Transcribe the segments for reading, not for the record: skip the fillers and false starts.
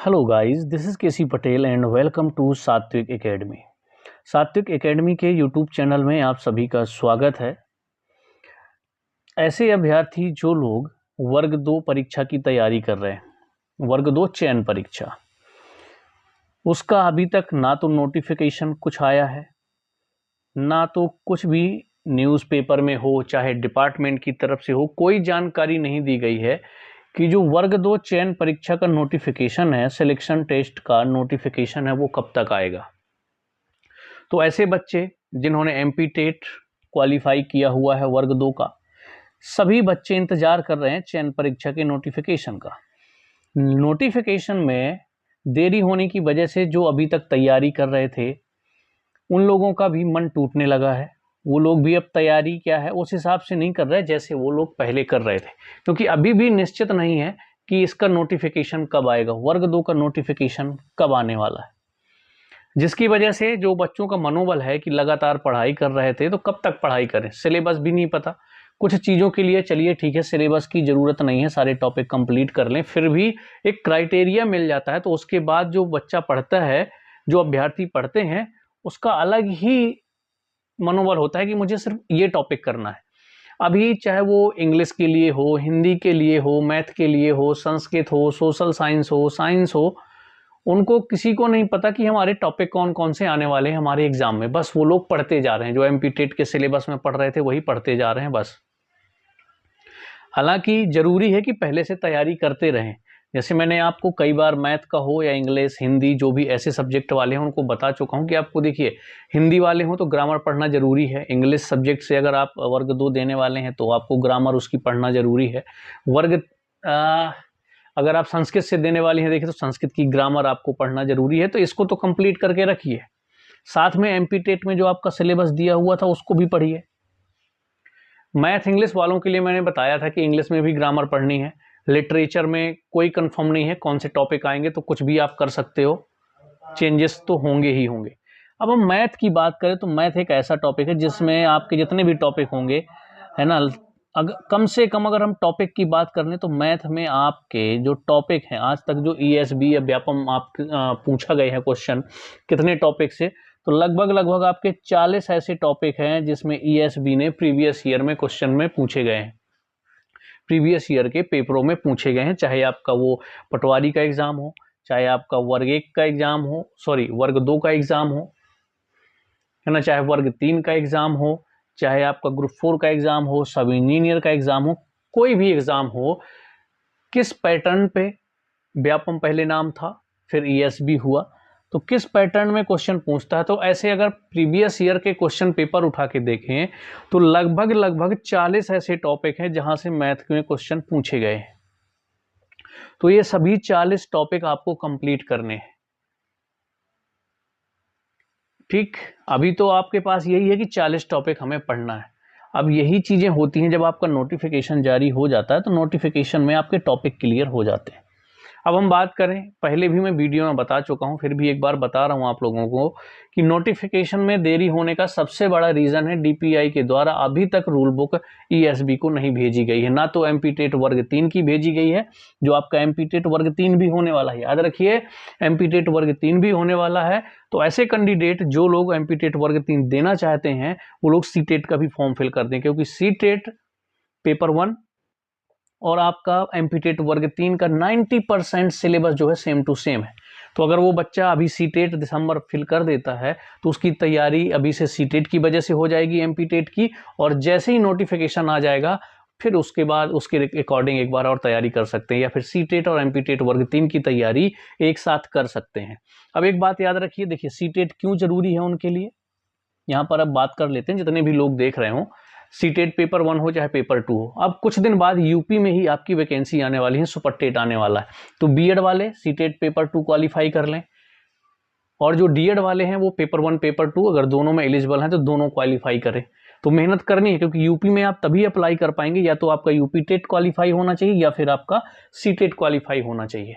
Hello guys, this is KC Patel and welcome to Satvik academy. Satvik academy के YouTube channel में आप सभी का स्वागत है। ऐसे अभ्यर्थी जो लोग वर्ग 2 परीक्षा की तैयारी कर रहे हैं, वर्ग 2 चयन परीक्षा, उसका अभी तक ना तो नोटिफिकेशन कुछ आया है, ना तो कुछ भी न्यूज़पेपर में हो, चाहे डिपार्टमेंट की तरफ से हो, कोई जानकारी नहीं दी गई है कि जो वर्ग 2 चयन परीक्षा का नोटिफिकेशन है, सिलेक्शन टेस्ट का नोटिफिकेशन है, वो कब तक आएगा। तो ऐसे बच्चे जिन्होंने एमपी टेट क्वालिफाई किया हुआ है वर्ग 2 का, सभी बच्चे इंतजार कर रहे हैं चयन परीक्षा के नोटिफिकेशन का। नोटिफिकेशन में देरी होने की वजह से जो अभी तक तैयारी कर रहे थे, उन लोगों का भी मन टूटने लगा है। वो लोग भी अब तैयारी क्या है उस हिसाब से नहीं कर रहे जैसे वो लोग पहले कर रहे थे, क्योंकि अभी भी निश्चित नहीं है कि इसका नोटिफिकेशन कब आएगा, वर्ग 2 का नोटिफिकेशन कब आने वाला है। जिसकी वजह से जो बच्चों का मनोबल है कि लगातार पढ़ाई कर रहे थे, तो कब तक पढ़ाई करें, सिलेबस भी नहीं पता। कुछ चीज़ों के लिए चलिए ठीक है, सिलेबस की ज़रूरत नहीं है, सारे टॉपिक कंप्लीट कर लें, फिर भी एक क्राइटेरिया मिल जाता है। तो उसके बाद जो बच्चा पढ़ता है, जो अभ्यर्थी पढ़ते हैं, उसका अलग ही मनोबल होता है कि मुझे सिर्फ ये टॉपिक करना है। अभी चाहे वो इंग्लिश के लिए हो, हिंदी के लिए हो, मैथ के लिए हो, संस्कृत हो, सोशल साइंस हो, साइंस हो, उनको किसी को नहीं पता कि हमारे टॉपिक कौन कौन से आने वाले हैं हमारे एग्जाम में। बस वो लोग पढ़ते जा रहे हैं, जो एमपी टेट के सिलेबस में पढ़ रहे थे वही पढ़ते जा रहे हैं बस। हालांकि जरूरी है कि पहले से तैयारी करते रहें। जैसे मैंने आपको कई बार मैथ का हो या इंग्लिश, हिंदी, जो भी ऐसे सब्जेक्ट वाले हैं उनको बता चुका हूं कि आपको देखिए, हिंदी वाले हों तो ग्रामर पढ़ना जरूरी है। इंग्लिश सब्जेक्ट से अगर आप वर्ग 2 देने वाले हैं तो आपको ग्रामर उसकी पढ़ना जरूरी है। वर्ग अगर आप संस्कृत से देने वाली हैं, देखिए तो संस्कृत की ग्रामर आपको पढ़ना जरूरी है, तो इसको तो कंप्लीट करके रखिए। साथ में एमपी टेट में जो आपका सिलेबस दिया हुआ था उसको भी पढ़िए। मैथ इंग्लिश वालों के लिए मैंने बताया था कि इंग्लिश में भी ग्रामर पढ़नी है। लिटरेचर में कोई कंफर्म नहीं है कौन से टॉपिक आएंगे, तो कुछ भी आप कर सकते हो, चेंजेस तो होंगे ही होंगे। अब हम मैथ की बात करें तो मैथ एक ऐसा टॉपिक है जिसमें आपके जितने भी टॉपिक होंगे, है ना, अगर कम से कम अगर हम टॉपिक की बात कर लें तो मैथ में आपके जो टॉपिक हैं, आज तक जो ईएसबी या व्यापम आप पूछा गए हैं क्वेश्चन कितने टॉपिक से, तो लगभग आपके 40 ऐसे टॉपिक हैं जिसमें ईएसबी ने प्रीवियस ईयर में क्वेश्चन में पूछे गए हैं, प्रीवियस ईयर के पेपरों में पूछे गए हैं। चाहे आपका वो पटवारी का एग्जाम हो, चाहे आपका वर्ग 1 का एग्जाम हो, सॉरी वर्ग 2 का एग्जाम हो, है ना, चाहे वर्ग 3 का एग्जाम हो, चाहे आपका ग्रुप 4 का एग्जाम हो, सब इंजीनियर का एग्जाम हो, कोई भी एग्जाम हो, किस पैटर्न पे व्यापम पहले नाम था फिर ईएसबी हुआ, तो किस पैटर्न में क्वेश्चन पूछता है। तो ऐसे अगर प्रीवियस ईयर के क्वेश्चन पेपर उठा के देखें तो लगभग 40 ऐसे टॉपिक हैं जहां से मैथ में क्वेश्चन पूछे गए हैं। तो ये सभी 40 टॉपिक आपको कंप्लीट करने हैं। ठीक, अभी तो आपके पास यही है कि 40 टॉपिक हमें पढ़ना है। अब यही चीजें होती हैं जब आपका नोटिफिकेशन जारी हो जाता है, तो नोटिफिकेशन में आपके टॉपिक क्लियर हो जाते हैं। अब हम बात करें, पहले भी मैं वीडियो में बता चुका हूं, फिर भी एक बार बता रहा हूं आप लोगों को कि नोटिफिकेशन में देरी होने का सबसे बड़ा रीजन है डीपीआई के द्वारा अभी तक रूल बुक ईएसबी को नहीं भेजी गई है। ना तो एमपी टेट वर्ग 3 की भेजी गई है, जो आपका एमपी टेट वर्ग 3 भी होने वाला है, याद रखिए एमपी टेट वर्ग 3 भी होने वाला है। तो ऐसे कैंडिडेट जो लोग एमपी टेट वर्ग 3 देना चाहते हैं, वो लोग सी टेट का भी फॉर्म फिल कर दें, क्योंकि सी टेट पेपर 1 और आपका एमपी टेट वर्ग 3 का 90% सिलेबस जो है सेम टू सेम है। तो अगर वो बच्चा अभी सी टेट दिसंबर फिल कर देता है तो उसकी तैयारी अभी से सी टेट की वजह से हो जाएगी, एमपी टेट की, और जैसे ही नोटिफिकेशन आ जाएगा फिर उसके बाद उसके अकॉर्डिंग एक बार और तैयारी कर सकते हैं, या फिर सी टेट और एमपी टेट वर्ग 3 की तैयारी एक साथ कर सकते हैं। अब एक बात याद रखिए, देखिए सी टेट क्यों जरूरी है उनके लिए, यहाँ पर अब बात कर लेते हैं। जितने भी लोग देख रहे हो, सीटेट पेपर 1 हो चाहे पेपर 2 हो, अब कुछ दिन बाद यूपी में ही आपकी वैकेंसी आने वाली है, सुपर टेट आने वाला है। तो बीएड वाले सीटेट पेपर 2 क्वालिफाई कर लें, और जो डीएड वाले हैं वो पेपर 1 पेपर 2 अगर दोनों में एलिजिबल हैं तो दोनों क्वालिफाई करें। तो मेहनत करनी है, क्योंकि यूपी में आप तभी अप्लाई कर पाएंगे, या तो आपका यूपी टेट क्वालिफाई होना चाहिए या फिर आपका सीटेट क्वालिफाई होना चाहिए।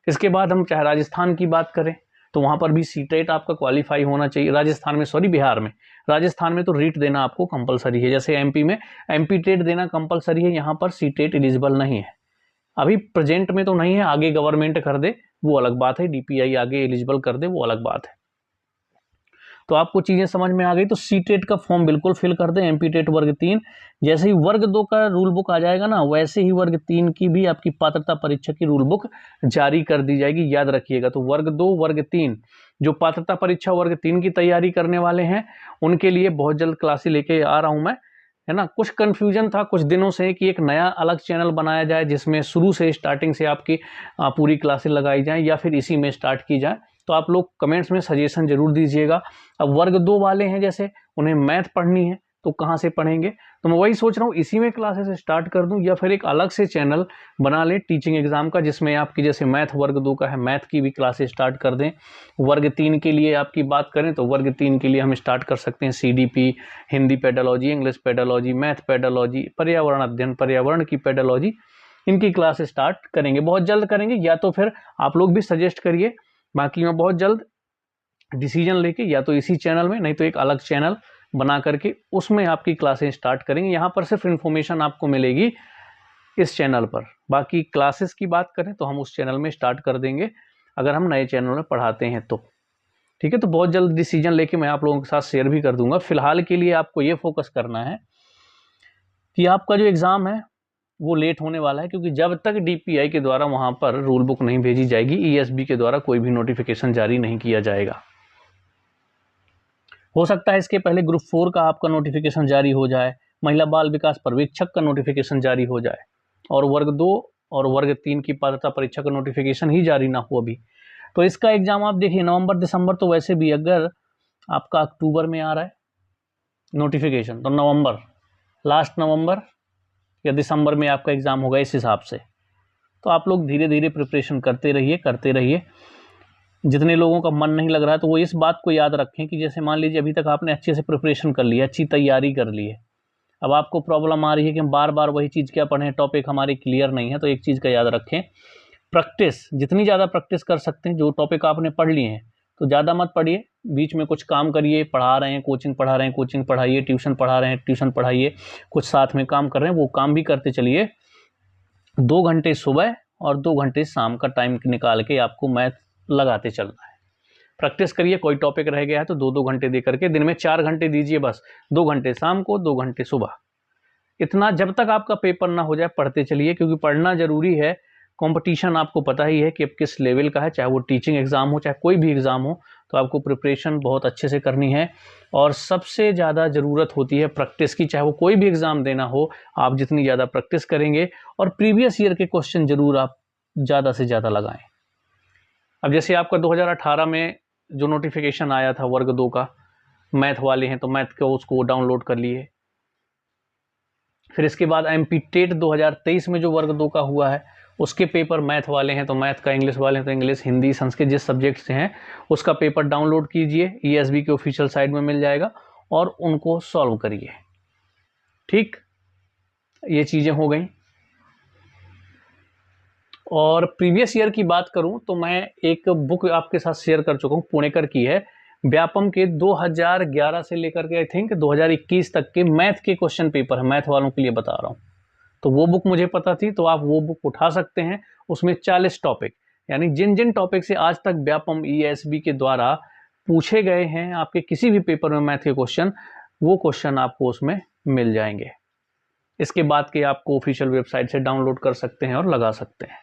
इसके बाद हम चाहे राजस्थान की बात करें तो वहां पर भी सीटेट आपका क्वालिफाई होना चाहिए। राजस्थान में, सॉरी बिहार में, राजस्थान में तो रीट देना आपको कंपलसरी है। जैसे एमपी में एमपी टेट देना कंपलसरी है, यहाँ पर सीटेट एलिजिबल नहीं है। अभी प्रेजेंट में तो नहीं है, आगे गवर्नमेंट कर दे वो अलग बात है, डीपीआई आगे एलिजिबल कर दे वो अलग बात है। तो आपको चीजें समझ में आ गई। तो सीटेट का फॉर्म बिल्कुल फिल कर दें, एमपी टेट वर्ग 3। जैसे ही वर्ग 2 का रूल बुक आ जाएगा ना, वैसे ही वर्ग 3 की भी आपकी पात्रता परीक्षा की रूल बुक जारी कर दी जाएगी, याद रखिएगा। तो वर्ग 2 वर्ग 3 जो पात्रता परीक्षा वर्ग 3 की तैयारी करने वाले हैं उनके लिए बहुत जल्द क्लासेस लेके आ रहा हूं मैं, है ना। कुछ कंफ्यूजन था कुछ दिनों से कि एक नया अलग चैनल बनाया जाए जिसमें शुरू से स्टार्टिंग से आपकी पूरी क्लासेस लगाई जाए, या फिर इसी में स्टार्ट की जाए। तो आप लोग कमेंट्स में सजेशन जरूर दीजिएगा। अब वर्ग 2 वाले हैं जैसे उन्हें मैथ पढ़नी है तो कहाँ से पढ़ेंगे, तो मैं वही सोच रहा हूँ इसी में क्लासेस स्टार्ट कर दूं, या फिर एक अलग से चैनल बना लें टीचिंग एग्जाम का, जिसमें आपकी जैसे मैथ वर्ग 2 का है मैथ की भी क्लासेस स्टार्ट कर दें। वर्ग 3 के लिए आपकी बात करें तो वर्ग 3 के लिए हम स्टार्ट कर सकते हैं CDP, Hindi pedology, English pedology, math pedology, पर्यावरण अध्ययन, पर्यावरण की पेडालॉजी, इनकी क्लास स्टार्ट करेंगे, बहुत जल्द करेंगे। या तो फिर आप लोग भी सजेस्ट करिए, बाकी मैं बहुत जल्द डिसीजन लेके या तो इसी चैनल में नहीं तो एक अलग चैनल बना करके उसमें आपकी क्लासें स्टार्ट करेंगे। यहाँ पर सिर्फ इन्फॉर्मेशन आपको मिलेगी इस चैनल पर, बाकी क्लासेस की बात करें तो हम उस चैनल में स्टार्ट कर देंगे अगर हम नए चैनल में पढ़ाते हैं तो, ठीक है। तो बहुत जल्द डिसीजन लेके मैं आप लोगों के साथ शेयर भी कर दूंगा। फिलहाल के लिए आपको ये फोकस करना है कि आपका जो एग्ज़ाम है वो लेट होने वाला है, क्योंकि जब तक डीपीआई के द्वारा वहाँ पर रूल बुक नहीं भेजी जाएगी, ईएसबी के द्वारा कोई भी नोटिफिकेशन जारी नहीं किया जाएगा। हो सकता है इसके पहले ग्रुप 4 का आपका नोटिफिकेशन जारी हो जाए, महिला बाल विकास पर्यवेक्षक का नोटिफिकेशन जारी हो जाए, और वर्ग 2 और वर्ग 3 की पात्रता परीक्षा का नोटिफिकेशन ही जारी ना हो अभी। तो इसका एग्जाम आप देखिए नवंबर दिसंबर तो वैसे भी, अगर आपका अक्टूबर में आ रहा है नोटिफिकेशन तो नवंबर, लास्ट नवंबर या दिसंबर में आपका एग्ज़ाम होगा इस हिसाब से। तो आप लोग धीरे धीरे प्रिपरेशन करते रहिए। जितने लोगों का मन नहीं लग रहा है तो वो इस बात को याद रखें कि जैसे मान लीजिए अभी तक आपने अच्छे से प्रिपरेशन कर लिया, अच्छी तैयारी कर ली है, अब आपको प्रॉब्लम आ रही है कि हम बार बार वही चीज़ क्या पढ़ें, टॉपिक हमारे क्लियर नहीं है, तो एक चीज़ का याद रखें, प्रैक्टिस जितनी ज़्यादा प्रैक्टिस कर सकते हैं, जो टॉपिक आपने पढ़ लिए हैं तो ज़्यादा मत पढ़िए, बीच में कुछ काम करिए, पढ़ा रहे हैं कोचिंग पढ़ा रहे हैं कोचिंग पढ़ाइए, ट्यूशन पढ़ा रहे हैं ट्यूशन पढ़ाइए, कुछ साथ में काम कर रहे हैं वो काम भी करते चलिए। 2 घंटे सुबह और 2 घंटे शाम का टाइम निकाल के आपको मैथ लगाते चलना है, प्रैक्टिस करिए। कोई टॉपिक रह गया है तो 2-2 घंटे दे करके दिन में 4 घंटे दीजिए बस, 2 घंटे शाम को 2 घंटे सुबह, इतना जब तक आपका पेपर ना हो जाए पढ़ते चलिए, क्योंकि पढ़ना जरूरी है। कंपटीशन आपको पता ही है कि अब किस लेवल का है, चाहे वो टीचिंग एग्जाम हो चाहे कोई भी एग्जाम हो, तो आपको प्रिपरेशन बहुत अच्छे से करनी है। और सबसे ज़्यादा ज़रूरत होती है प्रैक्टिस की, चाहे वो कोई भी एग्जाम देना हो, आप जितनी ज़्यादा प्रैक्टिस करेंगे और प्रीवियस ईयर के क्वेश्चन जरूर आप ज़्यादा से ज़्यादा लगाएं। अब जैसे आपका 2018 में जो नोटिफिकेशन आया था वर्ग 2 का, मैथ वाले हैं तो मैथ को उसको डाउनलोड कर लिए। फिर इसके बाद एमपी टेट 2023 में जो वर्ग 2 का हुआ है उसके पेपर मैथ वाले हैं तो मैथ का, इंग्लिश वाले हैं तो इंग्लिश, हिंदी, संस्कृत जिस सब्जेक्ट से हैं उसका पेपर डाउनलोड कीजिए, ईएसबी के ऑफिशियल साइट में मिल जाएगा और उनको सॉल्व करिए। ठीक, ये चीज़ें हो गई। और प्रीवियस ईयर की बात करूं तो मैं एक बुक आपके साथ शेयर कर चुका हूं, पुणेकर की है, व्यापम के 2011 से लेकर के आई थिंक 2021 तक के मैथ के क्वेश्चन पेपर है, मैथ वालों के लिए बता रहा हूं। तो वो बुक मुझे पता थी तो आप वो बुक उठा सकते हैं, उसमें 40 टॉपिक, यानी जिन जिन टॉपिक से आज तक व्यापम ईएसबी के द्वारा पूछे गए हैं आपके किसी भी पेपर में मैथ के क्वेश्चन, वो क्वेश्चन आपको उसमें मिल जाएंगे। इसके बाद के आपको ऑफिशियल वेबसाइट से डाउनलोड कर सकते हैं और लगा सकते हैं।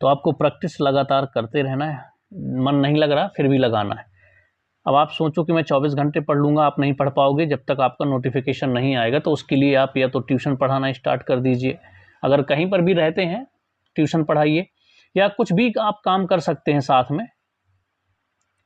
तो आपको प्रैक्टिस लगातार करते रहना है, मन नहीं लग रहा फिर भी लगाना है। अब आप सोचो कि मैं 24 घंटे पढ़ लूँगा, आप नहीं पढ़ पाओगे जब तक आपका नोटिफिकेशन नहीं आएगा। तो उसके लिए आप या तो ट्यूशन पढ़ाना स्टार्ट कर दीजिए, अगर कहीं पर भी रहते हैं ट्यूशन पढ़ाइए, या कुछ भी आप काम कर सकते हैं साथ में।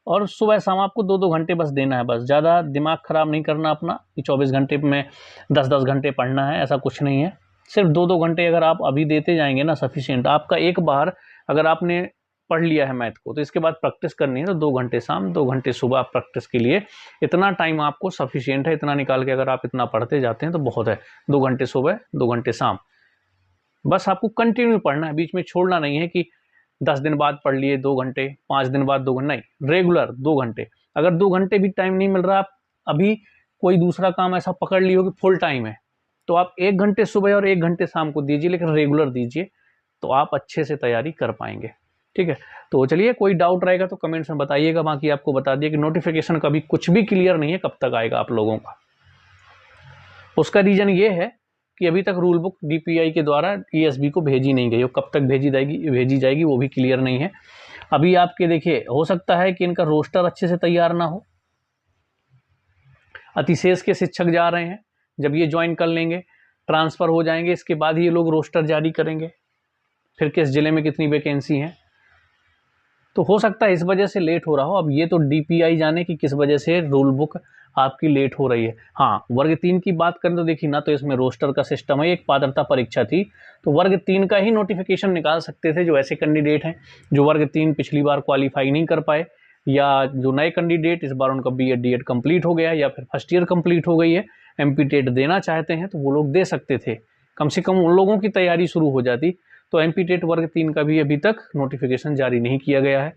और सुबह शाम आपको 2-2 घंटे बस देना है, बस ज़्यादा दिमाग ख़राब नहीं करना अपना कि 24 घंटे में 10-10 घंटे पढ़ना है, ऐसा कुछ नहीं है। सिर्फ 2-2 घंटे अगर आप अभी देते जाएंगे ना सफिशिएंट। आपका एक बार अगर आपने पढ़ लिया है मैथ को तो इसके बाद प्रैक्टिस करनी है तो 2 घंटे शाम 2 घंटे सुबह प्रैक्टिस के लिए इतना टाइम आपको सफिशिएंट है। इतना निकाल के अगर आप इतना पढ़ते जाते हैं तो बहुत है, 2 घंटे सुबह 2 घंटे शाम, बस आपको कंटिन्यू पढ़ना है, बीच में छोड़ना नहीं है कि 10 दिन बाद पढ़ लिए 2 घंटे, 5 दिन बाद 2 घंटे, नहीं, रेगुलर 2 घंटे। अगर 2 घंटे भी टाइम नहीं मिल रहा, आप अभी कोई दूसरा काम ऐसा पकड़ लियो कि फुल टाइम है तो आप 1 घंटे सुबह और 1 घंटे शाम को दीजिए, लेकिन रेगुलर दीजिए, तो आप अच्छे से तैयारी कर पाएंगे। ठीक है, तो चलिए कोई डाउट रहेगा तो कमेंट्स में बताइएगा। बाकी आपको बता दिया कि नोटिफिकेशन कभी कुछ भी क्लियर नहीं है कब तक आएगा आप लोगों का। उसका रीजन ये है कि अभी तक रूल बुक DPI के द्वारा ESB को भेजी नहीं गई, वो कब तक भेजी जाएगी वो भी क्लियर नहीं है। अभी आपके देखिए, हो सकता है कि इनका रोस्टर अच्छे से तैयार ना हो, अतिशेष के शिक्षक जा रहे हैं, जब ये ज्वाइन कर लेंगे ट्रांसफ़र हो जाएंगे, इसके बाद ही ये लोग रोस्टर जारी करेंगे, फिर किस जिले में कितनी वैकेंसी हैं, तो हो सकता है इस वजह से लेट हो रहा हो। अब ये तो DPI जाने कि किस वजह से रूल बुक आपकी लेट हो रही है। हाँ, वर्ग 3 की बात करें तो देखिए ना, तो इसमें रोस्टर का सिस्टम है, एक पात्रता परीक्षा थी, तो वर्ग 3 का ही नोटिफिकेशन निकाल सकते थे जो ऐसे कैंडिडेट हैं जो वर्ग 3 पिछली बार क्वालिफाई नहीं कर पाए, या जो नए कैंडिडेट इस बार उनका BEd DEd कंप्लीट हो गया या फिर फर्स्ट ईयर कंप्लीट हो गई है, MP टेट देना चाहते हैं, तो वो लोग दे सकते थे, कम से कम उन लोगों की तैयारी शुरू हो जाती। तो MP टेट वर्ग 3 का भी अभी तक नोटिफिकेशन जारी नहीं किया गया है।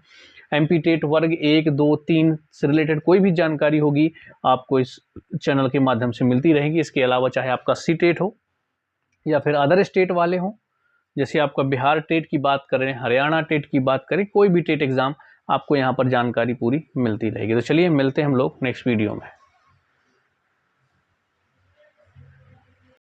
MP टेट वर्ग 1, 2, 3 से रिलेटेड कोई भी जानकारी होगी आपको इस चैनल के माध्यम से मिलती रहेगी। इसके अलावा चाहे आपका CTET हो या फिर अदर स्टेट वाले हों, जैसे आपका बिहार टेट की बात करें, हरियाणा टेट की बात करें, कोई भी टेट एग्जाम, आपको यहाँ पर जानकारी पूरी मिलती रहेगी। तो चलिए मिलते हैं हम लोग नेक्स्ट वीडियो में।